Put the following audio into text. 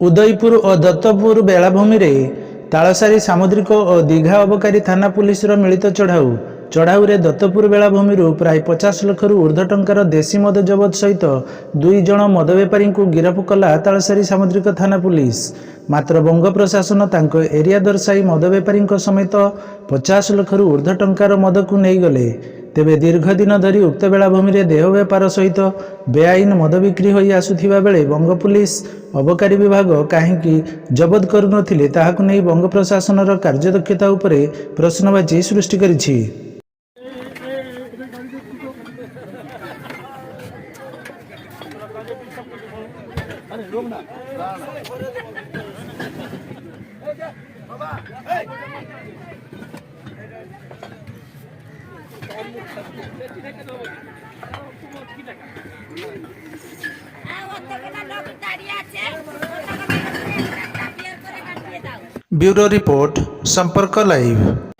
उदयपुर और दत्तपुर बेलाभूमि रे तालसारी सामुद्रिक और दीघा अबकारी थाना पुलिस मिलित चढ़ाऊ रे दत्तपुर बेलाभूमि प्राय 50 लाख ऊर्ध्व टंकार देशी मद जबत सहित 2 जण मद बेपारी को गिरफ कला तालसारी सामुद्रिक थाना पुलिस। मात्र बंग प्रशासन तांको एरिया दर्शाई मद बेपारी समेत 50 लाख ऊर्ध्व टंकार मद को नहीं गले। तेबे दीर्घ दिन धरी उक्त बेलाभूमि रे देह बेपार सहित बेआईन मद बिक्री होई आसुथिबा बेले बंग पुलिस अबकारी विभाग काहेकि जबत करुनथिले ताहाकु नै बंग प्रशासनर कार्यदक्षता उपरे प्रश्नवाची सृष्टि करिछि। ब्यूरो रिपोर्ट संपर्क लाइव।